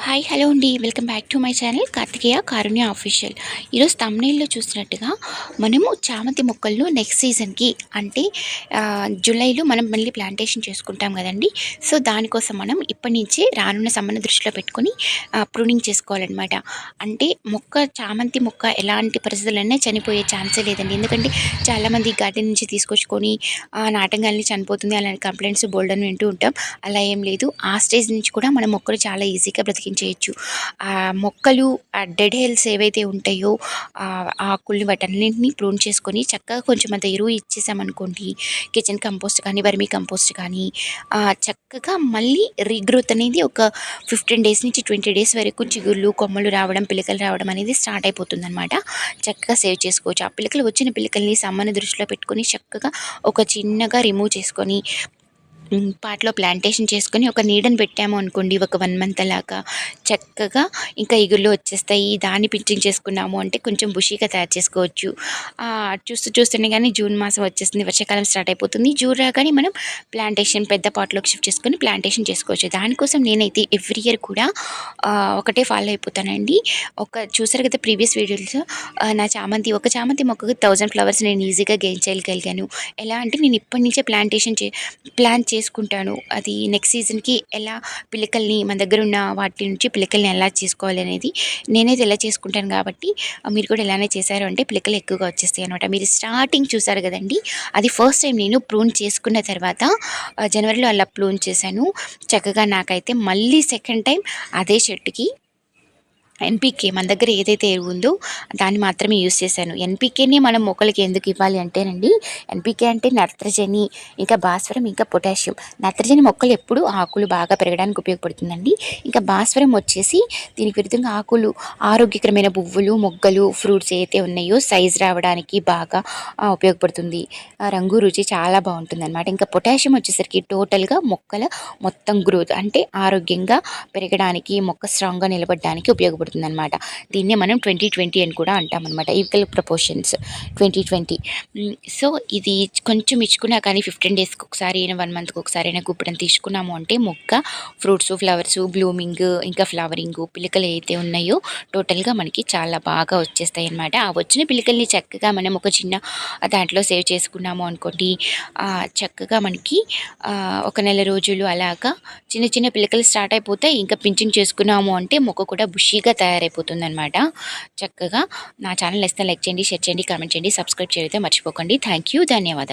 Hi hello అండి, welcome back to my channel Karthikeya Karunya official. ఈరోజు తమ్నైల్లో చూసినట్టుగా మనము చామంతి మొక్కలను నెక్స్ట్ సీజన్కి అంటే జూలైలో మనం మళ్ళీ ప్లాంటేషన్ చేసుకుంటాం కదండి. సో దానికోసం మనం ఇప్పటి నుంచే రానున్న సమ్మర్ని దృష్టిలో పెట్టుకొని ప్రూనింగ్ చేసుకోవాలన్నమాట. అంటే చామంతి మొక్క ఎలాంటి పరిస్థితులైనా చనిపోయే ఛాన్సే లేదండి. ఎందుకంటే చాలామంది గార్డెన్ నుంచి తీసుకొచ్చుకొని నాటంగాల్ని చనిపోతుంది అలాంటి కంప్లైంట్స్ బోల్డ్ అని వింటూ ఉంటాం. అలా ఏం లేదు. ఆ స్టేజ్ నుంచి కూడా మన మొక్కలు చాలా ఈజీగా బ్రతికించేయచ్చు. ఆ మొక్కలు డెడ్ హెల్స్ ఏవైతే ఉంటాయో ఆకుల్ని వాటన్నింటినీ ప్రూన్ చేసుకొని చక్కగా కొంచెం అంత ఎరువు ఇచ్చేసామనుకోండి, కిచెన్ కంపోస్ట్ కానీ వర్మీ కంపోస్ట్ కానీ చక్కగా మళ్ళీ రీగ్రోత్ అనేది ఒక 15 డేస్ నుంచి 20 డేస్ వరకు చిగుళ్ళు కొమ్మలు రావడం పిలకలు రావడం అనేది స్టార్ట్ అయిపోతుంది అనమాట. చక్కగా సేవ్ చేసుకోవచ్చు. ఆ పిలకలు వచ్చిన పిలకల్ని సమ్మని దృష్టిలో పెట్టుకొని చక్కగా ఒక చిన్నగా రిమూవ్ చేసుకొని పాట్లో ప్లాంటేషన్ చేసుకొని ఒక నీడని పెట్టాము అనుకోండి, ఒక 1 మంత్ అలాగా చక్కగా ఇంకా ఇగుళ్ళు వచ్చేస్తాయి. దాన్ని పించింగ్ చేసుకున్నాము అంటే కొంచెం బుషీగా తయారు చేసుకోవచ్చు. చూస్తూనే కానీ జూన్ మాసం వచ్చేస్తుంది, వర్షాకాలం స్టార్ట్ అయిపోతుంది. జూన్ రాగానే మనం ప్లాంటేషన్ పెద్ద పాట్లోకి షిఫ్ట్ చేసుకొని ప్లాంటేషన్ చేసుకోవచ్చు. దానికోసం నేనైతే ఎవ్రీ ఇయర్ కూడా ఒకటే ఫాలో అయిపోతానండి. చూసారు కదా ప్రీవియస్ వీడియోస్లో నా ఒక చామంతి మొక్కకు 1000 ఫ్లవర్స్ నేను ఈజీగా గెయిన్ చేయగలిగాను. ఎలా అంటే నేను ఇప్పటి నుంచే ప్లాన్ చేసుకుంటాను. అది నెక్స్ట్ సీజన్కి ఎలా పిలకల్ని మన దగ్గర ఉన్న వాటి నుంచి పిలకల్ని ఎలా చేసుకోవాలి అనేది నేనైతే ఎలా చేసుకుంటాను. కాబట్టి మీరు కూడా ఎలానే చేశారు అంటే పిలకలు ఎక్కువగా వచ్చేస్తాయి అనమాట. మీరు స్టార్టింగ్ చూసారు కదండి, అది ఫస్ట్ టైం నేను ప్రూన్ చేసుకున్న తర్వాత జనవరిలో అలా ప్రూన్ చేశాను. చక్కగా నాకైతే మళ్ళీ సెకండ్ టైం అదే చెట్టుకి ఎన్పికే మన దగ్గర ఏదైతే ఎరువు ఉందో దాన్ని మాత్రమే యూజ్ చేశాను. ఎన్పికేని మనం మొక్కలకి ఎందుకు ఇవ్వాలి అంటేనండి, ఎన్పికే అంటే నత్రజని, ఇంకా భాస్వరం, ఇంకా పొటాషియం. నత్రజని మొక్కలు ఎప్పుడు ఆకులు బాగా పెరగడానికి ఉపయోగపడుతుందండి. ఇంకా భాస్వరం వచ్చేసి దీనికి విరుద్ధంగా ఆకులు ఆరోగ్యకరమైన పువ్వులు మొగ్గలు ఫ్రూట్స్ ఏవైతే ఉన్నాయో సైజ్ రావడానికి బాగా ఉపయోగపడుతుంది. రంగు రుచి చాలా బాగుంటుంది అనమాట. ఇంకా పొటాషియం వచ్చేసరికి టోటల్గా మొక్కల మొత్తం గ్రోత్ అంటే ఆరోగ్యంగా పెరగడానికి మొక్క స్ట్రాంగ్గా నిలబడడానికి ఉపయోగపడుతుంది అనమాట. దీన్నే మనం 20-20 అని కూడా అంటాం అనమాట. Equal proportions 20-20. సో ఇది కొంచెం ఇచ్చుకున్నా కానీ 15 డేస్కి ఒకసారి అయినా 1 మంత్కి ఒకసారి అయినా గుప్పడం తీసుకున్నాము అంటే మొక్క ఫ్రూట్స్ ఫ్లవర్స్ బ్లూమింగ్ ఇంకా ఫ్లవరింగ్ పిలకలు అయితే ఉన్నాయో టోటల్గా మనకి చాలా బాగా వచ్చేస్తాయి అనమాట. ఆ వచ్చిన పిలకల్ని చక్కగా మనం ఒక చిన్న దాంట్లో సేవ్ చేసుకున్నాము అనుకోండి, చక్కగా మనకి ఒక నెల రోజులు అలాగా చిన్న చిన్న పిలకలు స్టార్ట్ అయిపోతాయి. ఇంకా పించింగ్ చేసుకున్నాము అంటే మొక్క కూడా బుషీగా తయారైపోతుంది అనమాట. చక్కగా నా ఛానల్ నచ్చితే లైక్ చేయండి, షేర్ చేయండి, కామెంట్ చేయండి, సబ్స్క్రైబ్ చేయడం మర్చిపోకండి. థ్యాంక్ యూ, ధన్యవాదాలు.